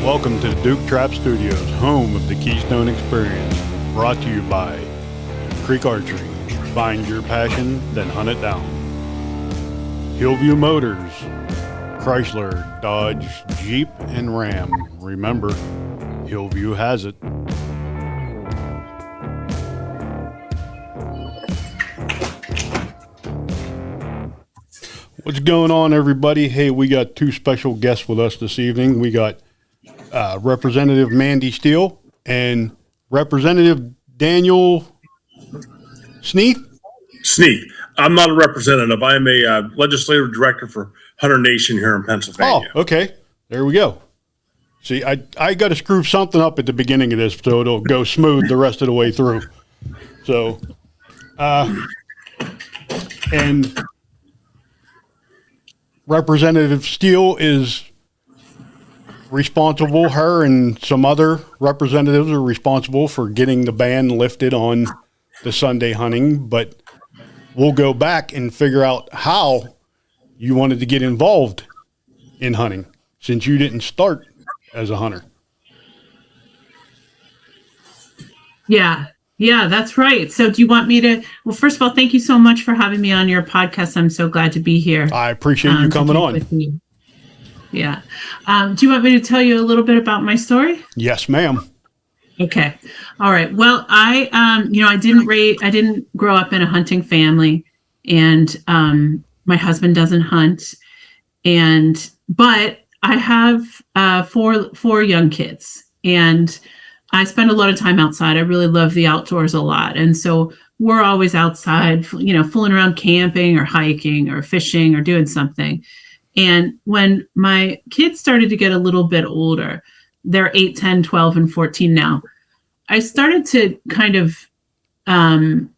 Welcome to the Duke Trap Studios, home of the Keystone Experience, brought to you by Creek Archery. Find your passion, then hunt it down. Hillview Motors, Chrysler, Dodge, Jeep, and Ram. Remember, Hillview has it. What's going on, everybody? Hey, we got two special guests with us this evening. We got Representative Mandy Steele and Representative Daniel Sneath. Sneath. I'm not a representative. I'm a legislative director for Hunter Nation here in Pennsylvania. Oh, okay. There we go. See, I got to screw something up at the beginning of this so it'll go smooth the rest of the way through. So, and Representative Steele is responsible, her and some other representatives are responsible for getting the ban lifted on the Sunday hunting, but we'll go back and figure out how you wanted to get involved in hunting since you didn't start as a hunter. Yeah, that's right. So do you want me to, well, first of all, thank you so much for having me on your podcast. I'm so glad to be here. I appreciate you coming on. With me. Yeah. Do you want me to tell you a little bit about my story? Yes, ma'am. Okay. All right. Well, I didn't grow up in a hunting family, and my husband doesn't hunt, but I have four young kids, and I spend a lot of time outside. I really love the outdoors a lot, and so we're always outside, fooling around, camping or hiking or fishing or doing something. And when my kids started to get a little bit older, they're 8, 10, 12, and 14 now, I started to kind of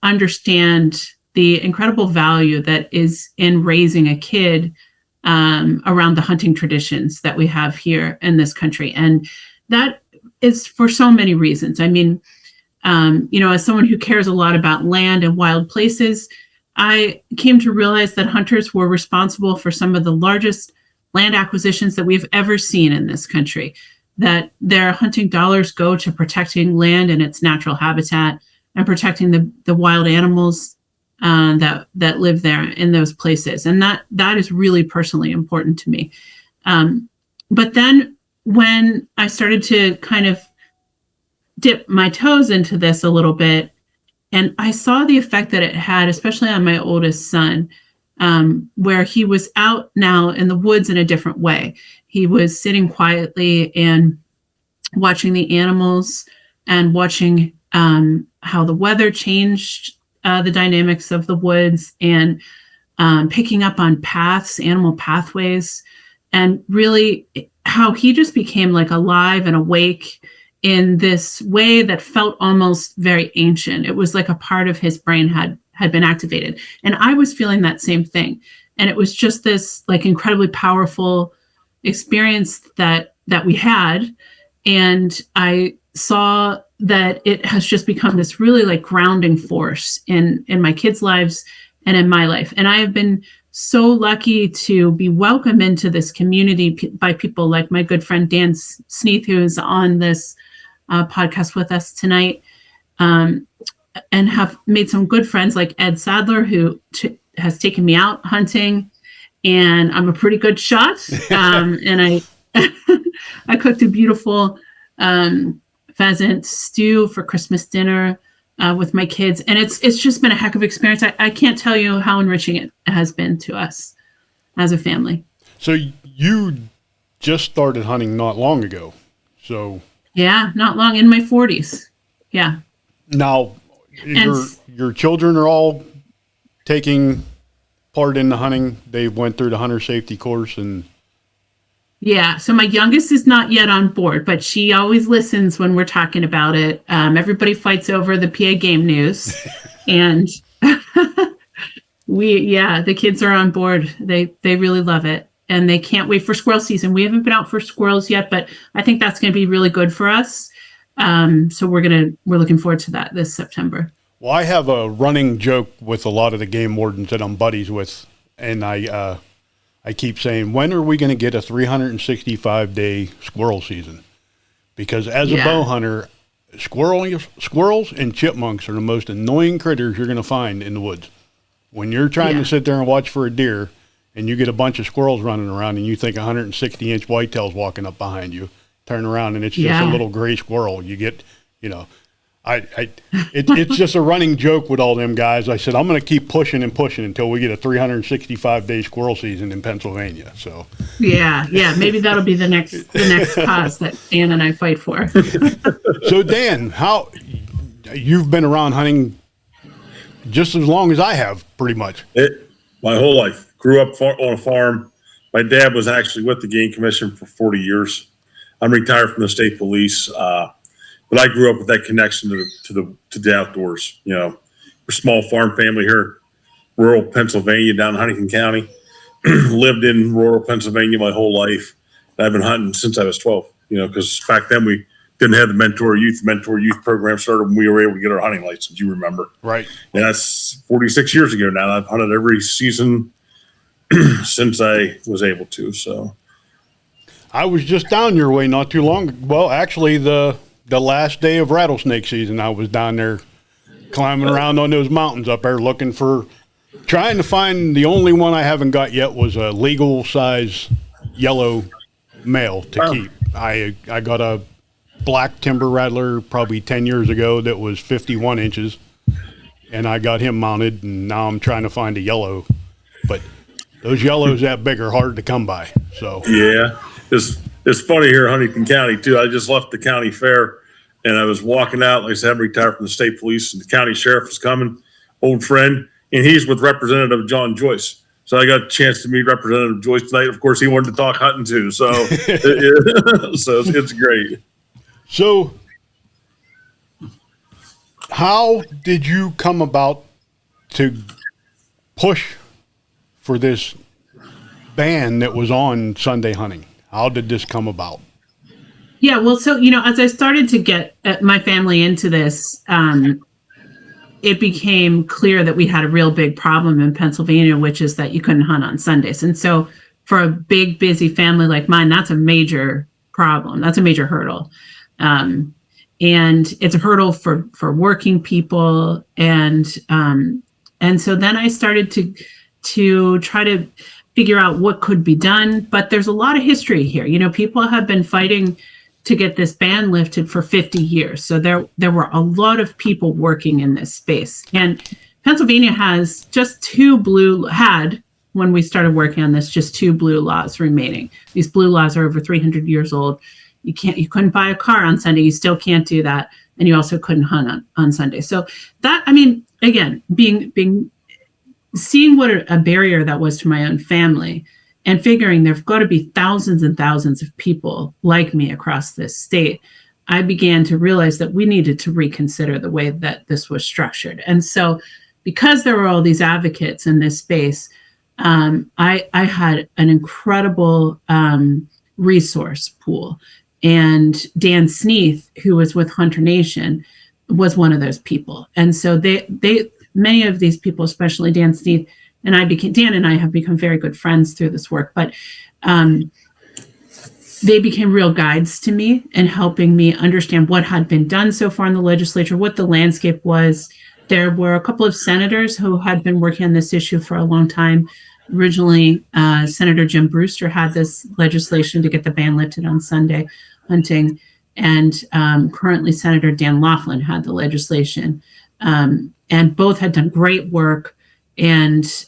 understand the incredible value that is in raising a kid around the hunting traditions that we have here in this country. And that is for so many reasons. I mean, as someone who cares a lot about land and wild places, I came to realize that hunters were responsible for some of the largest land acquisitions that we've ever seen in this country, that their hunting dollars go to protecting land and its natural habitat and protecting the wild animals that live there in those places. And that is really personally important to me. But then when I started to kind of dip my toes into this a little bit, and I saw the effect that it had, especially on my oldest son, where he was out now in the woods in a different way. He was sitting quietly and watching the animals and watching how the weather changed the dynamics of the woods, and picking up on paths, animal pathways, and really how he just became like alive and awake in this way that felt almost very ancient. It was like a part of his brain had been activated. And I was feeling that same thing. And it was just this like incredibly powerful experience that we had. And I saw that it has just become this really like grounding force in my kids' lives and in my life. And I have been so lucky to be welcomed into this community by people like my good friend Dan Sneath, who is on this podcast with us tonight, and have made some good friends like Ed Sadler, who has taken me out hunting, and I'm a pretty good shot. And I I cooked a beautiful pheasant stew for Christmas dinner with my kids, and it's just been a heck of an experience. I can't tell you how enriching it has been to us as a family. So you just started hunting not long ago. So yeah, not long, in my 40s. Yeah. Now your children are all taking part in the hunting. They went through the hunter safety course, and yeah. So my youngest is not yet on board, but she always listens when we're talking about it. Everybody fights over the PA game news, and the kids are on board. They really love it, and they can't wait for squirrel season. We haven't been out for squirrels yet, but I think that's going to be really good for us. So we're looking forward to that this September. Well, I have a running joke with a lot of the game wardens that I'm buddies with, and I keep saying, when are we going to get a 365-day squirrel season? because as a bow hunter, squirrels and chipmunks are the most annoying critters you're going to find in the woods. When you're trying to sit there and watch for a deer and you get a bunch of squirrels running around and you think 160-inch whitetail's walking up behind you, turn around and it's just a little gray squirrel. You get, it's just a running joke with all them guys. I said, I'm going to keep pushing and pushing until we get a 365-day squirrel season in Pennsylvania. So maybe that'll be the next cause that Dan and I fight for. So Dan, how you've been around hunting just as long as I have, pretty much. My whole life. Grew up on a farm. My dad was actually with the Game Commission for 40 years. I'm retired from the state police. But I grew up with that connection to the outdoors. We're a small farm family here, rural Pennsylvania, down in Huntington County. Lived in rural Pennsylvania my whole life. And I've been hunting since I was 12. Because back then we didn't have the mentor youth program started when we were able to get our hunting license. You remember, right? And that's 46 years ago now. I've hunted every season since I was able to. So I was just down your way not too long. Well, actually, the last day of rattlesnake season, I was down there climbing around on those mountains up there trying to find, the only one I haven't got yet was a legal size yellow male to keep. I got a black timber rattler probably 10 years ago that was 51 inches, and I got him mounted, and now I'm trying to find a yellow. But those yellows that big are hard to come by. So yeah, it's funny here in Huntington County too. I just left the county fair and I was walking out. Like I said, I'm retired from the state police, and the county sheriff was coming, old friend, and he's with Representative John Joyce. So I got a chance to meet Representative Joyce tonight. Of course, he wanted to talk hunting too. So, so it's great. So how did you come about to push for this ban that was on Sunday hunting? How did this come about? Yeah, well, so, as I started to get my family into this, it became clear that we had a real big problem in Pennsylvania, which is that you couldn't hunt on Sundays. And so for a big, busy family like mine, that's a major problem. That's a major hurdle. And it's a hurdle for working people. And so then I started to try to figure out what could be done. But there's a lot of history here. People have been fighting to get this ban lifted for 50 years. So there were a lot of people working in this space. And Pennsylvania has when we started working on this, just 2 blue laws remaining. These blue laws are over 300 years old. You couldn't buy a car on Sunday. You still can't do that. And you also couldn't hunt on Sunday. So that, again, seeing what a barrier that was to my own family, and figuring there've got to be thousands and thousands of people like me across this state, I began to realize that we needed to reconsider the way that this was structured. And so because there were all these advocates in this space, I had an incredible resource pool. And Dan Sneath, who was with Hunter Nation, was one of those people. And so many of these people, especially Dan Sneath, Dan and I have become very good friends through this work, but they became real guides to me in helping me understand what had been done so far in the legislature, what the landscape was. There were a couple of senators who had been working on this issue for a long time. Originally, Senator Jim Brewster had this legislation to get the ban lifted on Sunday hunting, and currently Senator Dan Laughlin had the legislation. And both had done great work and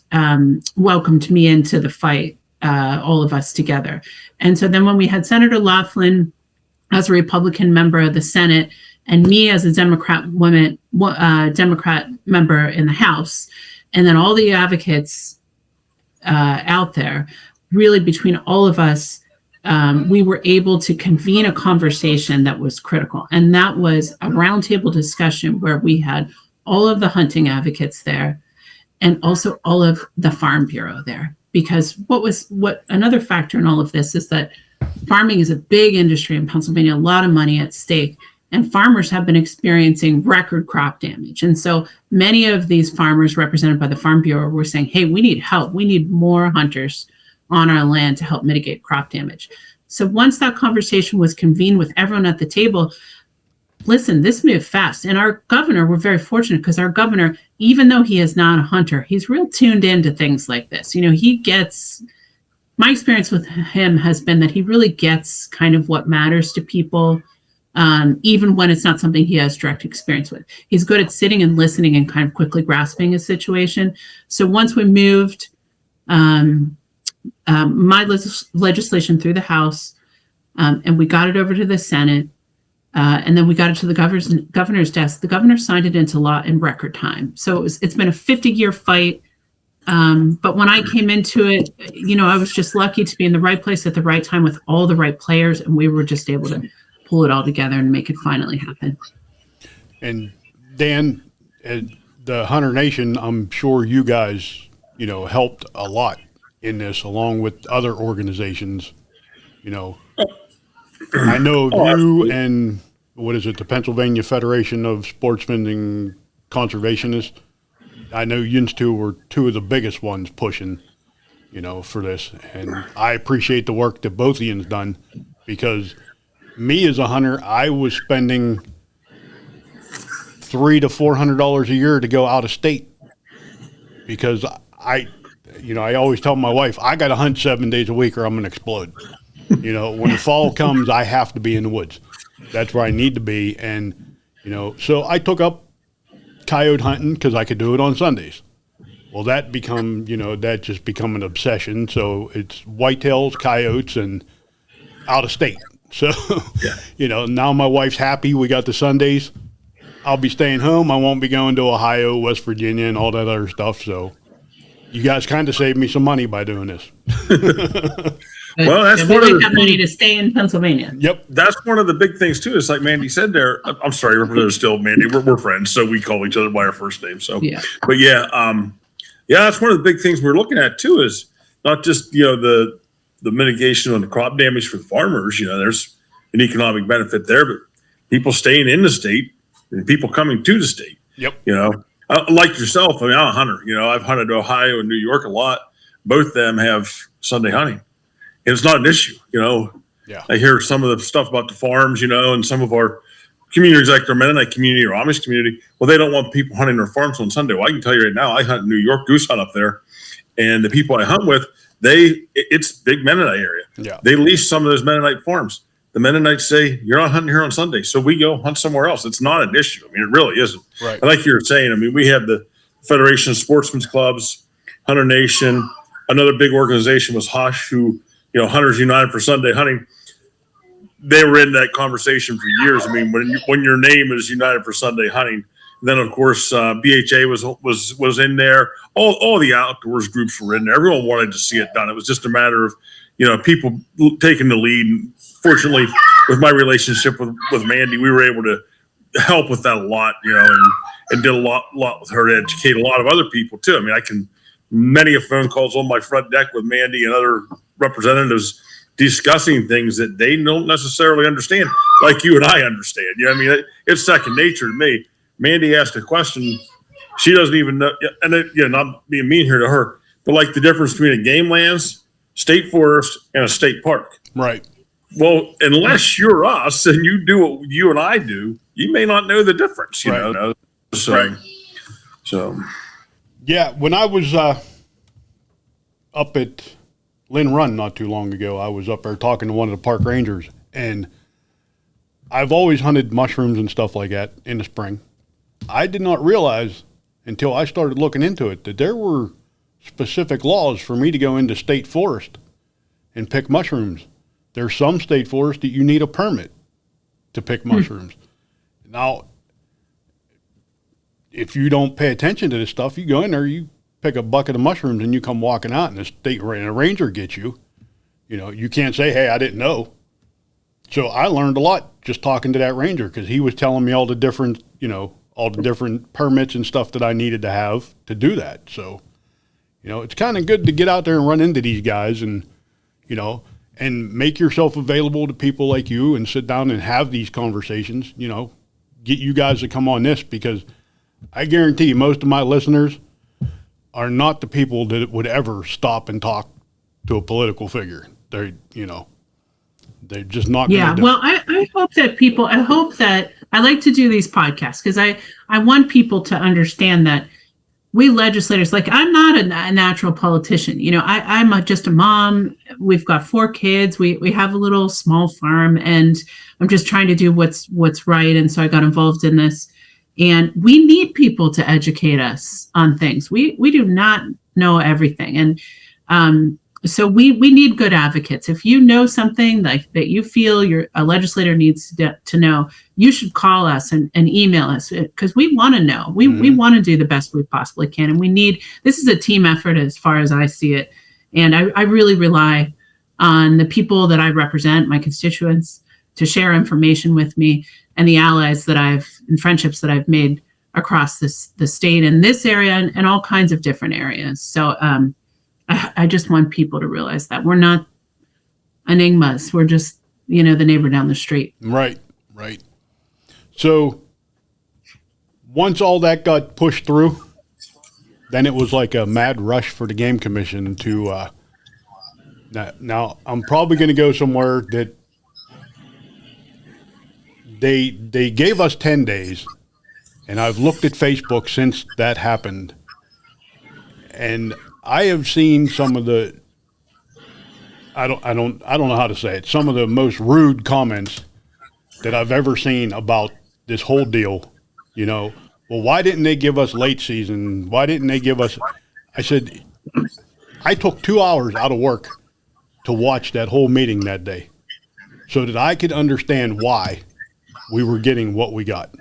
welcomed me into the fight, all of us together. And so then when we had Senator Laughlin as a Republican member of the Senate and me as a Democrat member in the House, and then all the advocates out there, really between all of us, we were able to convene a conversation that was critical. And that was a roundtable discussion where we had all of the hunting advocates there, and also all of the Farm Bureau there. Because what another factor in all of this is that farming is a big industry in Pennsylvania, a lot of money at stake, and farmers have been experiencing record crop damage. And so many of these farmers represented by the Farm Bureau were saying, hey, we need help. We need more hunters on our land to help mitigate crop damage. So once that conversation was convened with everyone at the table, listen, this moved fast. And our governor, we're very fortunate because our governor, even though he is not a hunter, he's real tuned into things like this. He gets, my experience with him has been that he really gets kind of what matters to people, even when it's not something he has direct experience with. He's good at sitting and listening and kind of quickly grasping a situation. So once we moved my legislation through the House, and we got it over to the Senate, and then we got it to the governor's desk. The governor signed it into law in record time. So it's been a 50-year fight. But when I came into it, I was just lucky to be in the right place at the right time with all the right players, and we were just able to pull it all together and make it finally happen. And Dan, the Hunter Nation, I'm sure you guys, helped a lot in this, along with other organizations. I know you and the Pennsylvania Federation of Sportsmen and Conservationists. I know you two were two of the biggest ones pushing, for this. And I appreciate the work that both of you's done, because me as a hunter, I was spending $300 to $400 a year to go out of state, because I always tell my wife, I got to hunt 7 days a week or I'm going to explode. When the fall comes, I have to be in the woods. That's where I need to be. And, so I took up coyote hunting because I could do it on Sundays. Well, that just become an obsession. So it's whitetails, coyotes, and out of state. So, now my wife's happy. We got the Sundays. I'll be staying home. I won't be going to Ohio, West Virginia, and all that other stuff. So you guys kind of saved me some money by doing this. Well, that's one of the money to stay in Pennsylvania. Yep, that's one of the big things too. It's like Mandy said there. I'm sorry, Representative Steele, Mandy. We're friends, so we call each other by our first name. So, but that's one of the big things we're looking at too. Is not just the mitigation on the crop damage for the farmers. There's an economic benefit there, but people staying in the state and people coming to the state. Yep. Like yourself. I mean, I'm a hunter. I've hunted Ohio and New York a lot. Both of them have Sunday hunting. And it's not an issue, Yeah. I hear some of the stuff about the farms, and some of our communities, like our Mennonite community or Amish community. Well, they don't want people hunting their farms on Sunday. Well, I can tell you right now, I hunt in New York, goose hunt up there, and the people I hunt with, it's big Mennonite area. Yeah. They lease some of those Mennonite farms. The Mennonites say, you're not hunting here on Sunday, so we go hunt somewhere else. It's not an issue. I mean, it really isn't. Right. And like you were saying, I mean, we have the Federation of Sportsmen's Clubs, Hunter Nation. Another big organization was Hush, who, Hunters United for Sunday Hunting. They were in that conversation for years. I mean, when your name is United for Sunday Hunting, then of course BHA was in there. All the outdoors groups were in there. Everyone wanted to see it done. It was just a matter of people taking the lead. And fortunately, with my relationship with Mandy, we were able to help with that a lot. And did a lot with her to educate a lot of other people too. I mean, many of phone calls on my front deck with Mandy and other representatives discussing things that they don't necessarily understand, like you and I understand. I mean, it's second nature to me. Mandy asked a question, she doesn't even know, and not being mean here to her, but like the difference between a game lands, state forest, and a state park. Right. Well, unless you're us and you do what you and I do, you may not know the difference. You know. So. Yeah, when I was up at Lynn Run not too long ago, I was up there talking to one of the park rangers, and I've always hunted mushrooms and stuff like that in the spring. I did not realize until I started looking into it that there were specific laws for me to go into state forest and pick mushrooms. There's some state forest that you need a permit to pick mushrooms. Now, if you don't pay attention to this stuff, you go in there, you pick a bucket of mushrooms, and you come walking out, and a ranger gets you. You can't say, hey, I didn't know. So I learned a lot just talking to that ranger, because he was telling me all the different permits and stuff that I needed to have to do that. So, it's kind of good to get out there and run into these guys and make yourself available to people like you and sit down and have these conversations, get you guys to come on this, because I guarantee you most of my listeners are not the people that would ever stop and talk to a political figure. They're, They're just not Yeah, going to do well, I hope that people, I hope that I like to do these podcasts because I want people to understand that we legislators, like I'm not a natural politician. I'm just a mom. We've got 4 kids. We have a little small farm, and I'm just trying to do what's right. And so I got involved in this. And we need people to educate us on things. We do not know everything, and so we need good advocates. If you know something like that you feel a legislator needs to know, you should call us and email us because we want to know. We want to do the best we possibly can, and this is a team effort as far as I see it. And I really rely on the people that I represent, my constituents, to share information with me, and the allies and friendships that I've made across the state in this area and all kinds of different areas. So I just want people to realize that we're not enigmas. We're just, the neighbor down the street. Right. So once all that got pushed through, then it was like a mad rush for the game commission to now I'm probably going to go somewhere that they gave us 10 days, and I've looked at Facebook since that happened, and I have seen some of the I don't know how to say it, some of the most rude comments that I've ever seen about this whole deal. Well, why didn't they give us late season? Why didn't they give us? I said, I took 2 hours out of work to watch that whole meeting that day so that I could understand why we were getting what we got.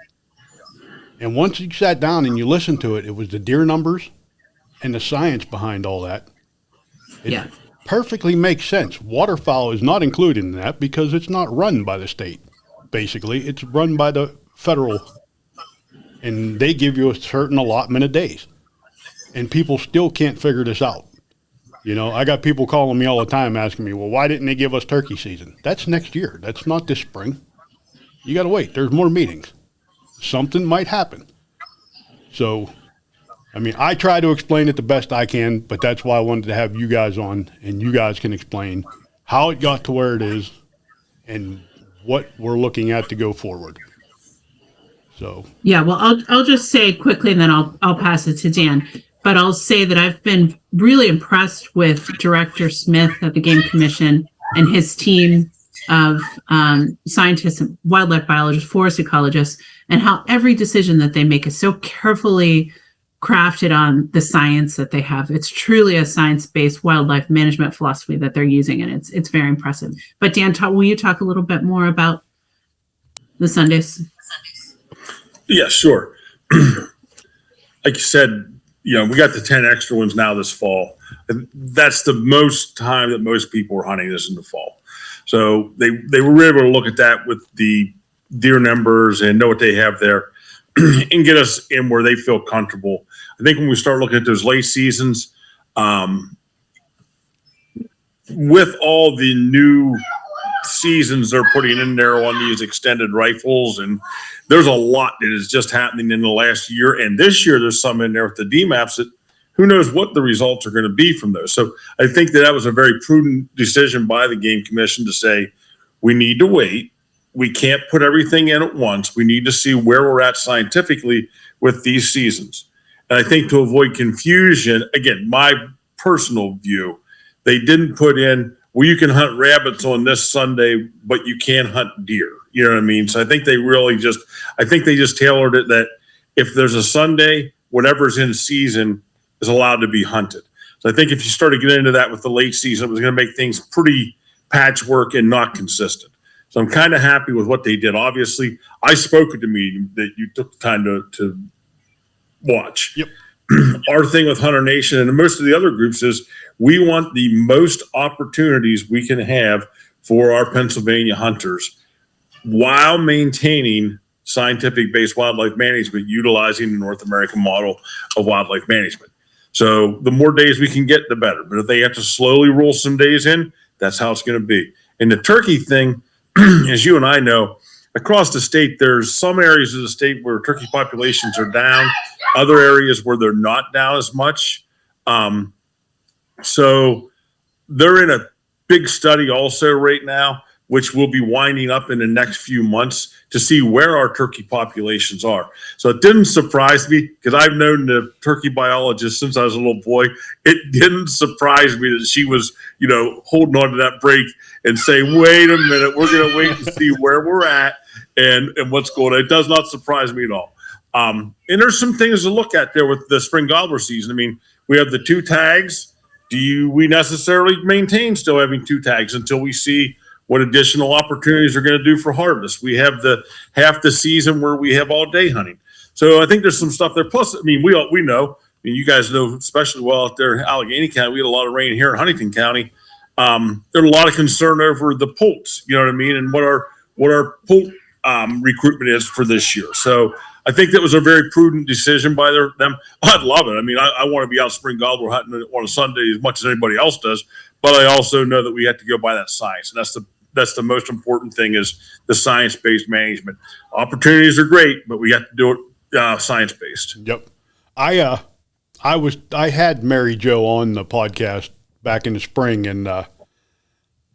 And once you sat down and you listened to it, it was the deer numbers and the science behind all that. It perfectly makes sense. Waterfowl is not included in that because it's not run by the state. Basically, it's run by the federal, and they give you a certain allotment of days. And people still can't figure this out. I got people calling me all the time asking me, well, why didn't they give us turkey season? That's next year. That's not this spring. You got to wait. There's more meetings. Something might happen. So, I try to explain it the best I can, but that's why I wanted to have you guys on, and you guys can explain how it got to where it is and what we're looking at to go forward. So yeah, well, I'll just say quickly, and then I'll pass it to Dan. But I'll say that I've been really impressed with Director Smith of the Game Commission and his team of scientists and wildlife biologists, forest ecologists, and how every decision that they make is so carefully crafted on the science that they have. It's truly a science-based wildlife management philosophy that they're using, and it's very impressive. But Dan, will you talk a little bit more about the Sundays? Yeah, sure. Like you said, we got the 10 extra ones now this fall. And that's the most time that most people are hunting this in the fall. So they were able to look at that with the deer numbers and know what they have there and get us in where they feel comfortable. I think when we start looking at those late seasons, with all the new seasons they're putting in there on these extended rifles, and there's a lot that is just happening in the last year. And this year there's some in there with the DMAPs that who knows what the results are going to be from those. So I think that was a very prudent decision by the Game Commission to say, we need to wait. We can't put everything in at once. We need to see where we're at scientifically with these seasons. And I think to avoid confusion, again, my personal view, they didn't put in, well, you can hunt rabbits on this Sunday, but you can't hunt deer. You know what I mean? So I think they just tailored it that if there's a Sunday, whatever's in season is allowed to be hunted. So I think if you started getting into that with the late season, it was going to make things pretty patchwork and not consistent. So I'm kind of happy with what they did. Obviously, I spoke at the meeting that you took the time to watch. Yep. Our thing with Hunter Nation and most of the other groups is we want the most opportunities we can have for our Pennsylvania hunters while maintaining scientific-based wildlife management, utilizing the North American model of wildlife management. So the more days we can get, the better. But if they have to slowly roll some days in, that's how it's going to be. And the turkey thing, as you and I know, across the state, there's some areas of the state where turkey populations are down, other areas where they're not down as much. So they're in a big study also right now which we'll be winding up in the next few months to see where our turkey populations are. So it didn't surprise me because I've known the turkey biologist since I was a little boy. It didn't surprise me that she was, holding on to that break and saying, wait a minute, we're going to wait to see where we're at and what's going on. It does not surprise me at all. And there's some things to look at there with the spring gobbler season. I mean, we have the 2 tags. Do we necessarily maintain still having 2 tags until we see what additional opportunities are going to do for harvest? We have the half the season where we have all day hunting. So I think there's some stuff there. Plus, I mean, we know, you guys know especially well out there in Allegheny County, we had a lot of rain here in Huntington County. There's a lot of concern over the poults, you know what I mean? And what our poult recruitment is for this year. So I think that was a very prudent decision by them. I'd love it. I mean, I want to be out spring gobbler hunting on a Sunday as much as anybody else does, but I also know that we have to go by that science. And that's the most important thing is the science-based management. Opportunities are great, but we have to do it science-based. Yep. I had Mary Jo on the podcast back in the spring, and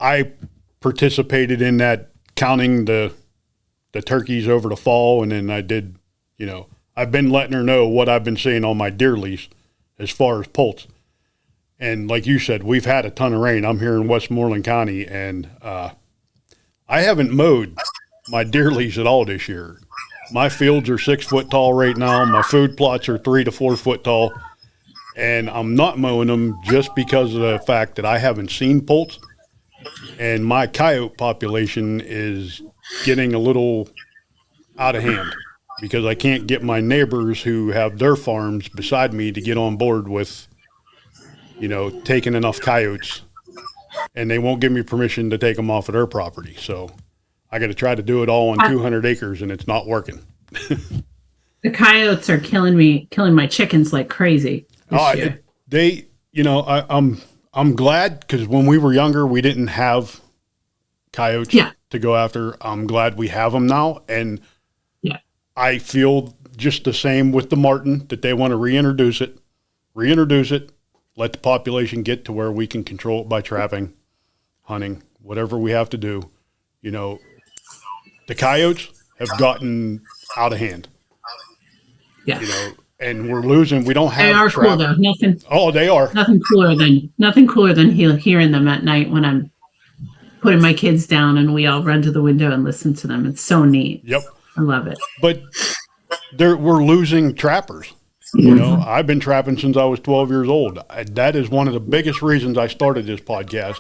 I participated in that, counting the turkeys over the fall, and then I did, I've been letting her know what I've been seeing on my deer lease as far as poults. And like you said, we've had a ton of rain. I'm here in Westmoreland County, and I haven't mowed my deer lease at all this year. My fields are 6 foot tall right now. My food plots are 3 to 4 foot tall, and I'm not mowing them just because of the fact that I haven't seen poults, and my coyote population is getting a little out of hand because I can't get my neighbors who have their farms beside me to get on board with, taking enough coyotes, and they won't give me permission to take them off of their property. So I got to try to do it all on 200 acres, and it's not working. The coyotes are killing my chickens like crazy this year. I'm glad because when we were younger, we didn't have coyotes to go after. I'm glad we have them now. And I feel just the same with the marten, that they want to reintroduce it, let the population get to where we can control it by trapping, hunting, whatever we have to do. The coyotes have gotten out of hand. Yeah. And we're losing. We don't have. They are cool though. Nothing. Oh, they are. Nothing cooler than hearing them at night when I'm putting my kids down and we all run to the window and listen to them. It's so neat. Yep. I love it. But we're losing trappers. I've been trapping since I was 12 years old. That is one of the biggest reasons I started this podcast,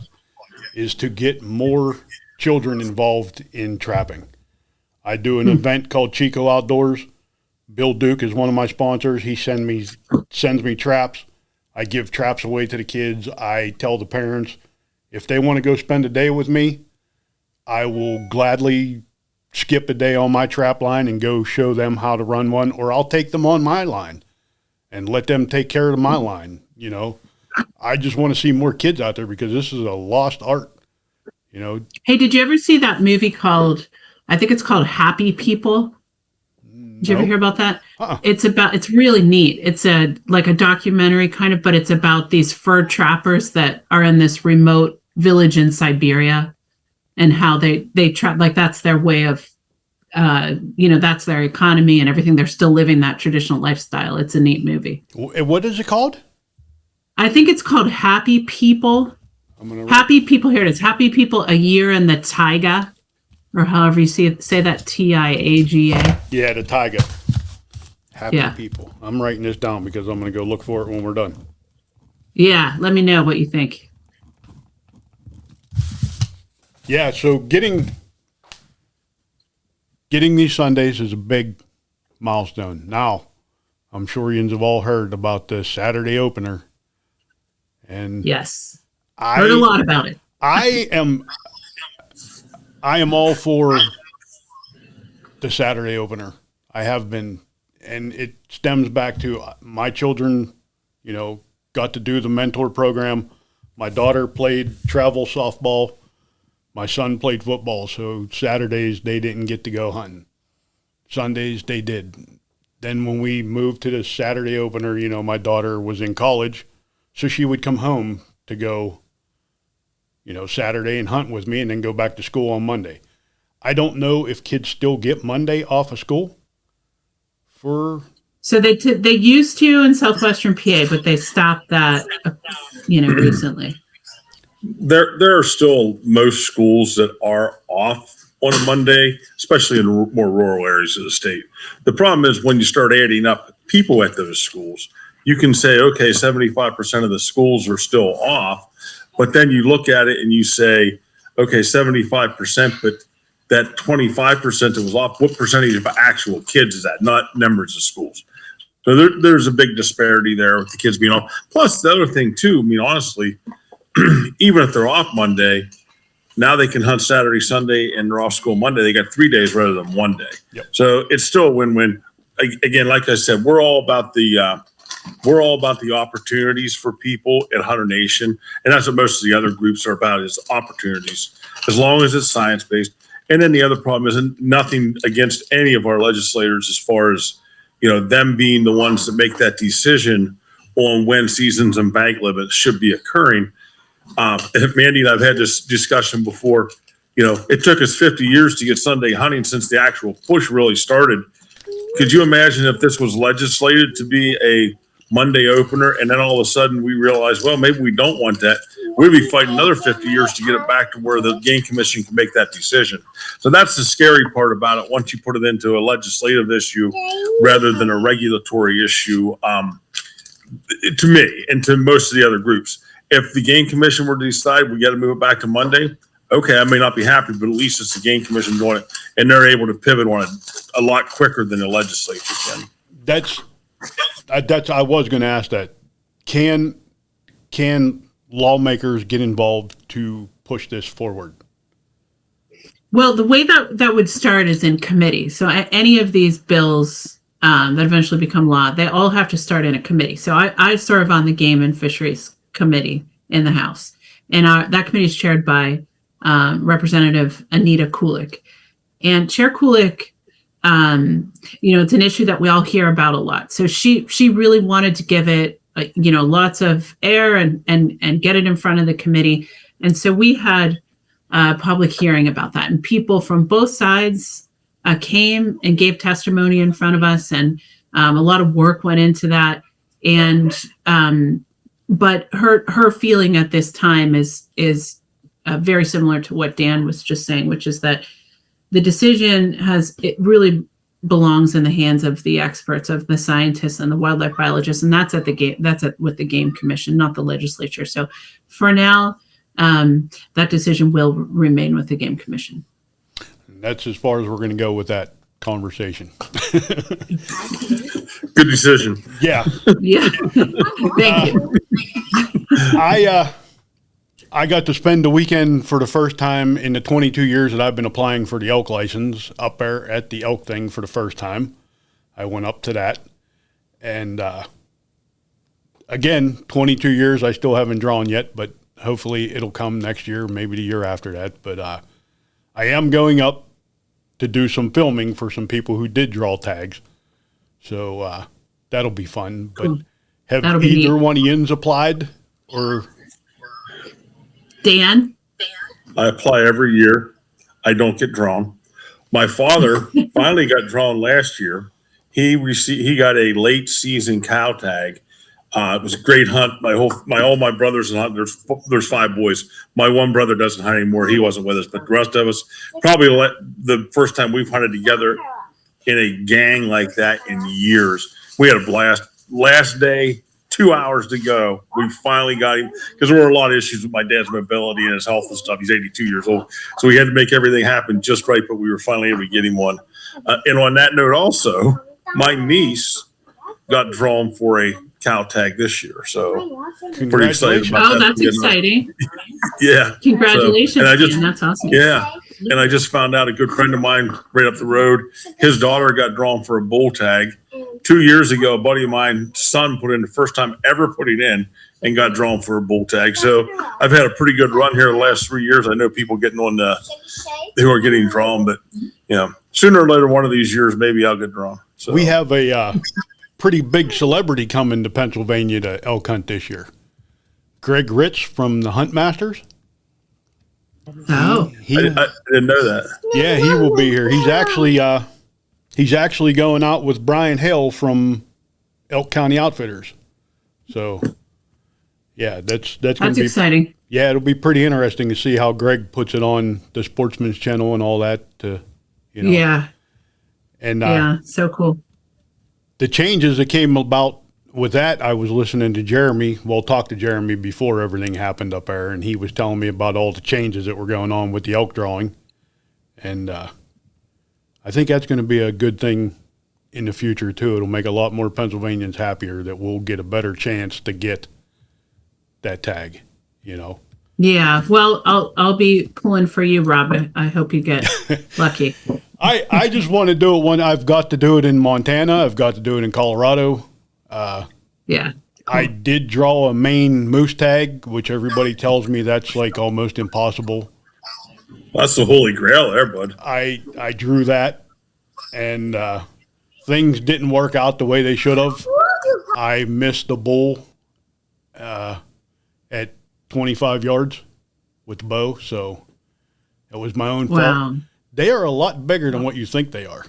is to get more children involved in trapping. I do an event called Chico Outdoors. Bill Duke is one of my sponsors. He sends me traps. I give traps away to the kids. I tell the parents, if they want to go spend a day with me, I will gladly skip a day on my trap line and go show them how to run one, or I'll take them on my line and let them take care of my line. I just want to see more kids out there because this is a lost art. Hey, did you ever see that movie I think it's called Happy People? Did you ever hear about that? It's really neat. It's a documentary kind of, but it's about these fur trappers that are in this remote village in Siberia, and how they trap, that's their way of, that's their economy and everything. They're still living that traditional lifestyle. It's a neat movie. What is it called? I think it's called Happy People. Happy People. Here it is. Happy People, a Year in the Taiga, or however you say that, TIAGA. Yeah, the taiga. Happy People. I'm writing this down because I'm going to go look for it when we're done. Yeah, let me know what you think. Yeah, so getting these Sundays is a big milestone. Now, I'm sure you have all heard about the Saturday opener. And yes, heard a lot about it. I am all for the Saturday opener. I have been, and it stems back to my children, got to do the mentor program. My daughter played travel softball. My son played football, so Saturdays they didn't get to go hunting. Sundays they did. Then when we moved to the Saturday opener, my daughter was in college, so she would come home to go, Saturday and hunt with me and then go back to school on Monday. I don't know if kids still get Monday off of school So they used to in Southwestern PA, but they stopped that, recently. There are still most schools that are off on a Monday, especially in more rural areas of the state. The problem is when you start adding up people at those schools, you can say, okay, 75% of the schools are still off, but then you look at it and you say, okay, 75%, but that 25% that was off, what percentage of actual kids is that? Not numbers of schools. So there's a big disparity there with the kids being off. Plus the other thing too, honestly, even if they're off Monday, now they can hunt Saturday, Sunday, and they're off school Monday. They got 3 days rather than 1 day. Yep. So it's still a win-win. Again, like I said, we're all about the opportunities for people at Hunter Nation, and that's what most of the other groups are about, is opportunities, as long as it's science-based. And then the other problem is nothing against any of our legislators as far as them being the ones that make that decision on when seasons and bank limits should be occurring. Mandy and I've had this discussion before. It took us 50 years to get Sunday hunting since the actual push really started. Could you imagine if this was legislated to be a Monday opener and then all of a sudden we realize, well, maybe we don't want that? We'd be fighting another 50 years to get it back to where the Game Commission can make that decision. So that's the scary part about it once you put it into a legislative issue rather than a regulatory issue, to me and to most of the other groups. If the Game Commission were to decide we got to move it back to Monday, okay, I may not be happy, but at least it's the Game Commission doing it, and they're able to pivot on it a lot quicker than the legislature can. That's I was going to ask that. Can lawmakers get involved to push this forward? Well, the way that would start is in committee. So any of these bills that eventually become law, they all have to start in a committee. So I serve on the Game and Fisheries Committee in the House, and that committee is chaired by Representative Anita Kulik. And Chair Kulik, it's an issue that we all hear about a lot. So she really wanted to give it, lots of air and get it in front of the committee. And so we had a public hearing about that, and people from both sides came and gave testimony in front of us, and a lot of work went into that. And but her feeling at this time is very similar to what Dan was just saying, which is that the decision it really belongs in the hands of the experts, of the scientists and the wildlife biologists, and that's with the Game Commission, not the legislature. So for now, that decision will remain with the Game Commission. That's as far as we're going to go with that conversation. Good decision. Yeah. Yeah. Thank you. I got to spend the weekend for the first time in the 22 years that I've been applying for the elk license up there at the elk thing for the first time. I went up to that. And again, 22 years, I still haven't drawn yet, but hopefully it'll come next year, maybe the year after that. But I am going up to do some filming for some people who did draw tags. So that'll be fun. But Cool. have That'll be either neat. one of yins applied? Or Dan? I apply every year. I don't get drawn. My father finally got drawn last year. He got a late season cow tag. It was a great hunt. All my brothers and there's 5 boys. My one brother doesn't hunt anymore. He wasn't with us, but the rest of us probably the first time we've hunted together in a gang like that in years. We had a blast. Last day, 2 hours to go. We finally got him because there were a lot of issues with my dad's mobility and his health and stuff. He's 82 years old. So we had to make everything happen just right, but we were finally able to get him one. And on that note also, my niece got drawn for a cow tag this year. So pretty excited about that. Oh, that's exciting. Yeah. Congratulations, So, Dan. That's awesome. Yeah. And I just found out a good friend of mine right up the road, his daughter got drawn for a bull tag. 2 years ago, a buddy of mine's son put in the first time ever put it in and got drawn for a bull tag. So I've had a pretty good run here the last 3 years. I know people getting on who are getting drawn, but sooner or later, one of these years, maybe I'll get drawn. So we have a pretty big celebrity coming to Pennsylvania to elk hunt this year. Greg Ritz from the Hunt Masters. Oh, I didn't know that. Yeah, he will be here. He's actually going out with Brian Hale from Elk County Outfitters. So, yeah, that's going that's to be exciting. Yeah, it'll be pretty interesting to see how Greg puts it on the Sportsman's Channel and all that. Yeah. And Yeah. So cool. the changes that came about with that, I was listening to Jeremy. Well, talked to Jeremy before everything happened up there, and he was telling me about all the changes that were going on with the elk drawing. And I think that's going to be a good thing in the future too. It'll make a lot more Pennsylvanians happier that we'll get a better chance to get that tag. Yeah. Well, I'll be pulling for you, Rob. I hope you get lucky. I just want to do it when I've got to do it in Montana. I've got to do it in Colorado. Yeah. I did draw a Maine moose tag, which everybody tells me that's like almost impossible. Well, that's the holy grail there, bud. I drew that, and things didn't work out the way they should have. I missed the bull at 25 yards with the bow, so it was my own fault. They are a lot bigger than what you think they are.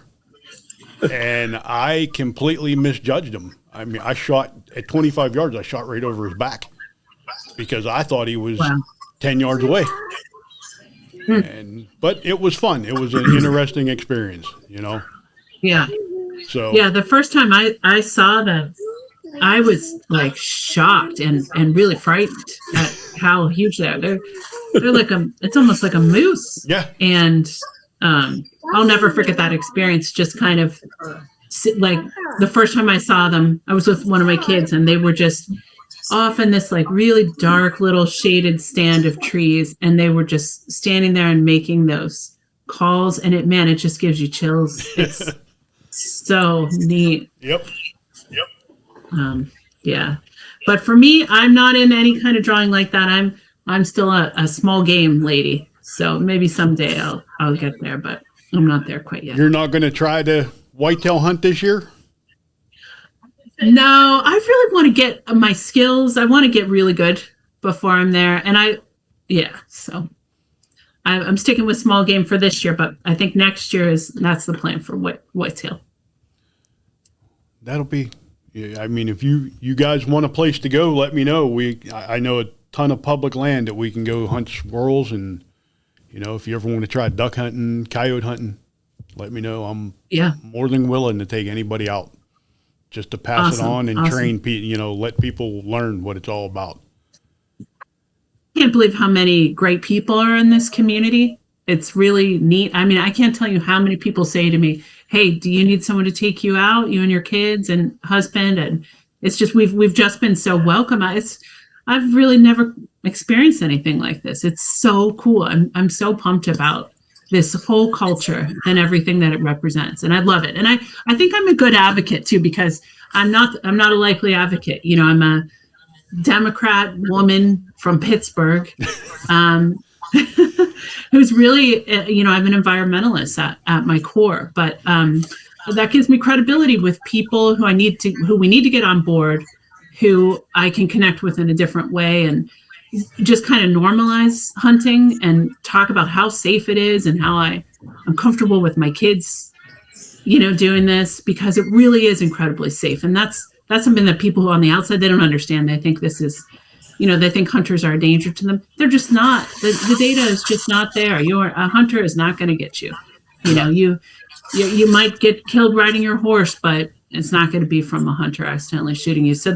And I completely misjudged him. I mean, I shot at 25 yards, I shot right over his back because I thought he was 10 yards away. But it was fun. It was an interesting experience, Yeah. So yeah, the first time I saw them, I was like shocked and really frightened at how huge they are. They're like it's almost like a moose. Yeah. And I'll never forget that experience. Just kind of like the first time I saw them, I was with one of my kids, and they were just off in this like really dark little shaded stand of trees, and they were just standing there and making those calls, and it just gives you chills. It's so neat. Yep. Yeah, but for me, I'm not in any kind of drawing like that. I'm still a small game lady, so maybe someday I'll get there, but I'm not there quite yet. You're not going to try to whitetail hunt this year? No, I really want to get my skills. I want to get really good before I'm there, and so I'm sticking with small game for this year, but I think next year that's the plan for whitetail. That'll be. I mean, if you guys want a place to go, let me know. I know a ton of public land that we can go hunt squirrels, and if you ever want to try duck hunting, coyote hunting, let me know. I'm more than willing to take anybody out just to pass it on and train people. Let people learn what it's all about. I can't believe how many great people are in this community. It's really neat. I mean, I can't tell you how many people say to me, "Hey, do you need someone to take you out, you and your kids and husband?" And it's just we've just been so welcome. I've really never experienced anything like this. It's so cool. I'm so pumped about this whole culture and everything that it represents, and I love it. And I think I'm a good advocate too, because I'm not a likely advocate. I'm a Democrat woman from Pittsburgh. Who's really, I'm an environmentalist at my core, but that gives me credibility with people who we need to get on board, who I can connect with in a different way, and just kind of normalize hunting and talk about how safe it is and how I'm comfortable with my kids, doing this, because it really is incredibly safe. And that's something that people who are on the outside, they don't understand. They think this is, they think hunters are a danger to them. They're just not. The data is just not there. A hunter is not going to get you. You might get killed riding your horse, but it's not going to be from a hunter accidentally shooting you. So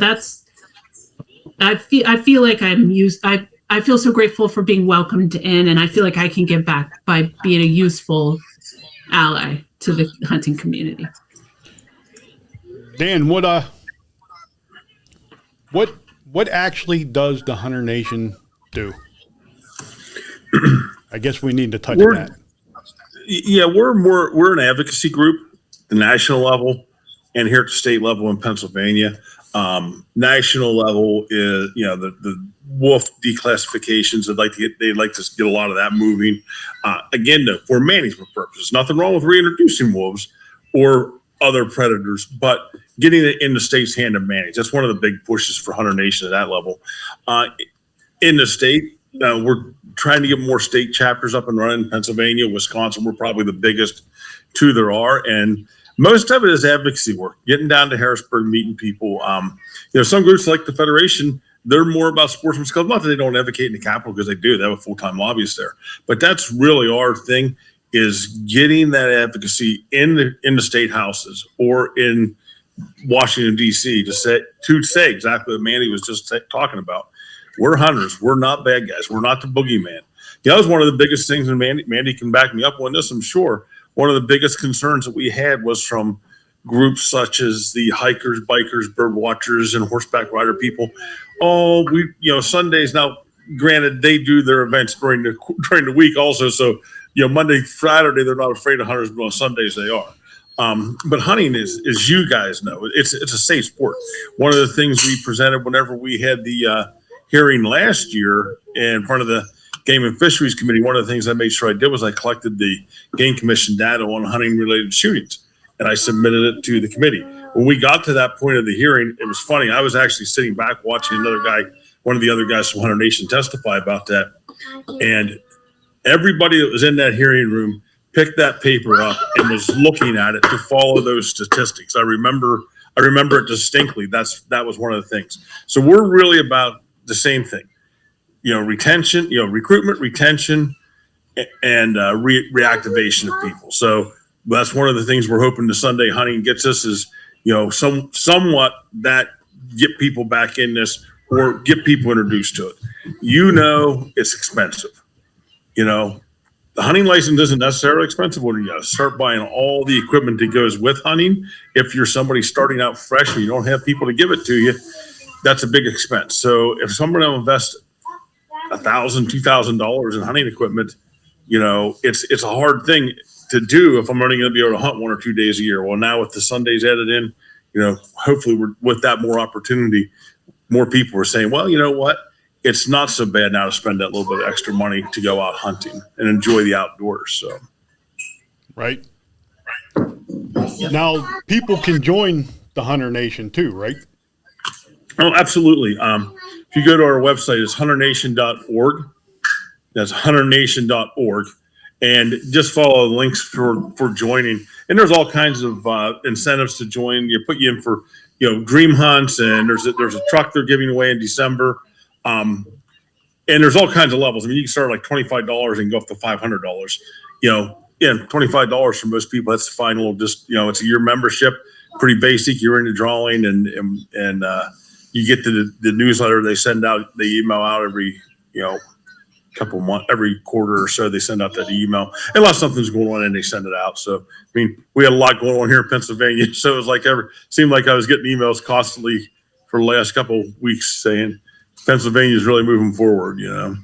I feel like I feel so grateful for being welcomed in, and I feel like I can give back by being a useful ally to the hunting community. Dan, what actually does the Hunter Nation do? I guess we need to touch on that. Yeah, we're an advocacy group, the national level, and here at the state level in Pennsylvania. National level is the wolf declassifications. They'd like to get a lot of that moving. Again, for management purposes, nothing wrong with reintroducing wolves or other predators, but getting it in the state's hand to manage. That's one of the big pushes for Hunter Nation at that level. In the state, we're trying to get more state chapters up and running. Pennsylvania, Wisconsin, we're probably the biggest two there are. And most of it is advocacy work, getting down to Harrisburg, meeting people. Some groups like the Federation, they're more about sportsmen's clubs. Not that they don't advocate in the Capitol, because they do. They have a full-time lobbyist there. But that's really our thing, is getting that advocacy in the state houses or in Washington, D.C. to say exactly what Mandy was just talking about. We're hunters. We're not bad guys. We're not the boogeyman. That was one of the biggest things, and Mandy can back me up on this, I'm sure. One of the biggest concerns that we had was from groups such as the hikers, bikers, bird watchers, and horseback rider people. Oh, Sundays now, granted, they do their events during the week also. So, Monday, Friday, they're not afraid of hunters, but on Sundays they are. But hunting is you guys know, it's a safe sport. One of the things we presented whenever we had the hearing last year in front of the Game and Fisheries Committee, one of the things I made sure I did was I collected the Game Commission data on hunting related shootings, and I submitted it to the committee. When we got to that point of the hearing, it was funny. I was actually sitting back watching one of the other guys from Hunter Nation testify about that. And everybody that was in that hearing room picked that paper up and was looking at it to follow those statistics. I remember it distinctly. That was one of the things. So we're really about the same thing, retention, recruitment, retention, and reactivation of people. So that's one of the things we're hoping the Sunday hunting gets us is, somewhat that get people back in this or get people introduced to it. It's expensive. The hunting license isn't necessarily expensive when you got to start buying all the equipment that goes with hunting. If you're somebody starting out fresh and you don't have people to give it to you, that's a big expense. So if somebody will invest $1,000, $2,000 in hunting equipment, it's a hard thing to do if I'm only going to be able to hunt 1 or 2 days a year. Well, now with the Sundays added in, hopefully with that more opportunity, more people are saying, well, you know what? It's not so bad now to spend that little bit of extra money to go out hunting and enjoy the outdoors. So, right. Now, people can join the Hunter Nation too, right? Oh, absolutely. If you go to our website, it's hunternation.org. That's hunternation.org. And just follow the links for joining. And there's all kinds of incentives to join. You put you in for dream hunts, and there's a truck they're giving away in December. And there's all kinds of levels. I mean, you can start like $25 and go up to $500. $25 for most people, that's fine. It's a year membership, pretty basic. You're in the drawing, and you get the newsletter they send out. They email out every couple months, every quarter or so. They send out that email unless something's going on, and they send it out. So we had a lot going on here in Pennsylvania, so it was seemed like I was getting emails constantly for the last couple of weeks saying Pennsylvania is really moving forward. Yeah.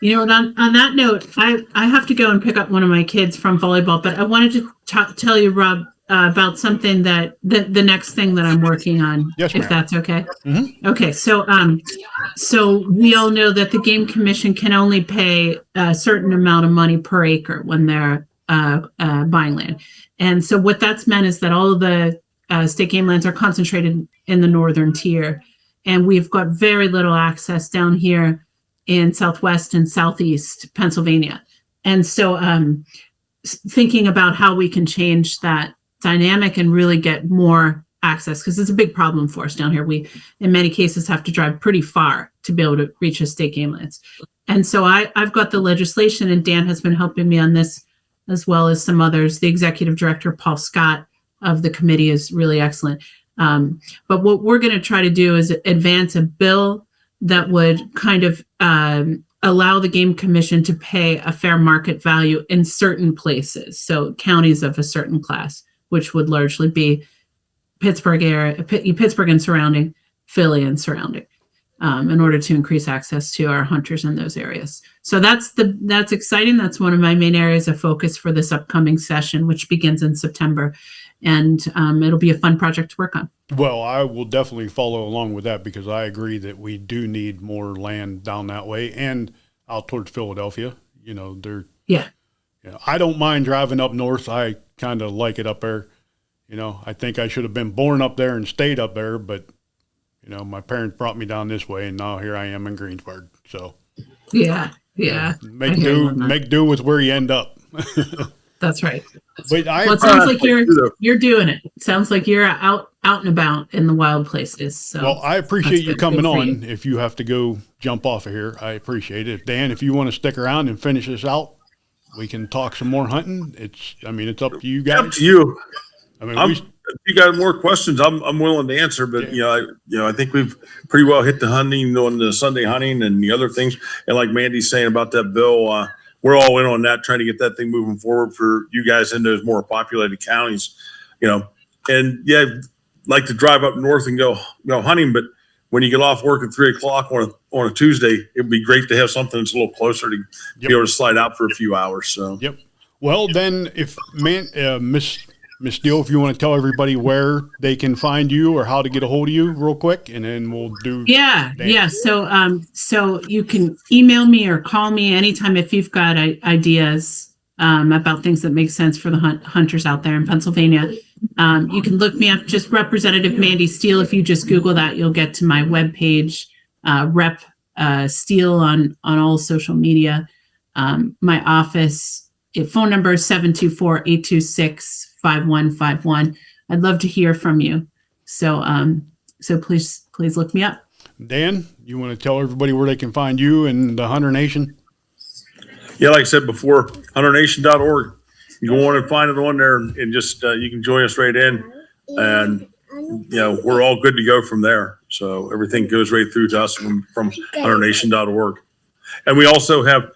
On that note, I have to go and pick up one of my kids from volleyball, but I wanted to tell you, Rob, about something that the next thing that I'm working on, yes, if that's okay. Mm-hmm. Okay. So we all know that the Game Commission can only pay a certain amount of money per acre when they're buying land. And so what that's meant is that all of the state game lands are concentrated in the northern tier. And we've got very little access down here in Southwest and Southeast Pennsylvania. And so thinking about how we can change that dynamic and really get more access, because it's a big problem for us down here. We, in many cases, have to drive pretty far to be able to reach a state game lands. And so I've got the legislation, and Dan has been helping me on this, as well as some others. The executive director, Paul Scott, of the committee is really excellent. But what we're going to try to do is advance a bill that would kind of allow the Game Commission to pay a fair market value in certain places. So counties of a certain class, which would largely be Pittsburgh area, Pittsburgh and surrounding, Philly and surrounding, in order to increase access to our hunters in those areas. So that's exciting. That's one of my main areas of focus for this upcoming session, which begins in September. And it'll be a fun project to work on. Well, I will definitely follow along with that, because I agree that we do need more land down that way and out towards Philadelphia. I don't mind driving up north. I kind of like it up there. I think I should have been born up there and stayed up there, but You know, my parents brought me down this way, and now here I am in Greensburg. So Yeah. Yeah. make I hear you do on that. make do with where you end up. That's right. But Well, it sounds like you're doing it. It sounds like you're out and about in the wild places. So well, I appreciate that's you good. coming Good for on. you. If you have to go jump off of here, I appreciate it. Dan, if you want to stick around and finish this out, we can talk some more hunting. It's up to you guys. Up to you. I mean, If you got more questions, I'm willing to answer. But Yeah. I think we've pretty well hit the hunting on the Sunday hunting and the other things. And like Mandy's saying about that bill, we're all in on that, trying to get that thing moving forward for you guys in those more populated counties. And yeah, like to drive up north and go hunting, but when you get off work at 3:00 on a Tuesday, it'd be great to have something that's a little closer to be able to slide out for a few hours. So Yep. Well, then, if Miss Steele, if you want to tell everybody where they can find you or how to get a hold of you, real quick, and then we'll do. Yeah. Dan. Yeah. So you can email me or call me anytime if you've got ideas about things that make sense for the hunters out there in Pennsylvania. You can look me up, just Representative Mandy Steele. If you just Google that, you'll get to my webpage, Rep Steele on all social media. My office phone number is 724-826-5151. I'd love to hear from you. So please look me up. Dan, you want to tell everybody where they can find you and the Hunter Nation? yeah, like I said before, hunternation.org. You go on and find it on there, and just you can join us right in, and we're all good to go from there. So everything goes right through to us from hunternation.org. And we also have a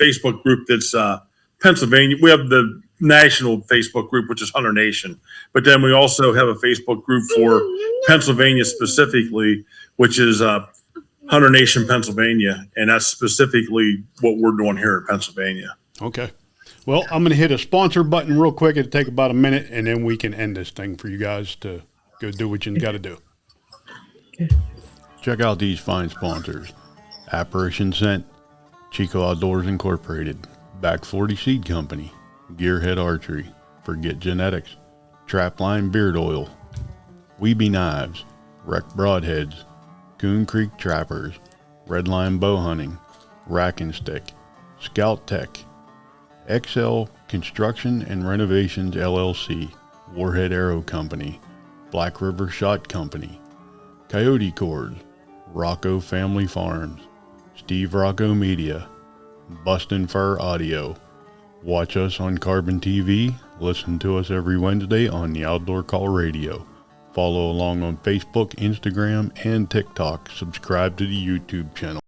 Facebook group that's Pennsylvania. We have the national Facebook group, which is Hunter Nation, but then we also have a Facebook group for Pennsylvania specifically, which is Hunter Nation Pennsylvania, and that's specifically what we're doing here in Pennsylvania. Okay. Well, I'm going to hit a sponsor button real quick. It'll take about a minute, and then we can end this thing for you guys to go do what you got to do. Okay. Check out these fine sponsors: Apparition Scent, Chico Outdoors Incorporated, Back 40 Seed Company, Gearhead Archery, Forget Genetics, Trapline Beard Oil, Weeby Knives, Wreck Broadheads, Coon Creek Trappers, Redline Bow Hunting, Rack and Stick, Scout Tech, XL Construction and Renovations LLC, Warhead Arrow Company, Black River Shot Company, Coyote Cords, Rocco Family Farms, Steve Rocco Media, Bustin' Fur Audio. Watch us on Carbon TV. Listen to us every Wednesday on the Outdoor Call Radio. Follow along on Facebook, Instagram, and TikTok. Subscribe to the YouTube channel.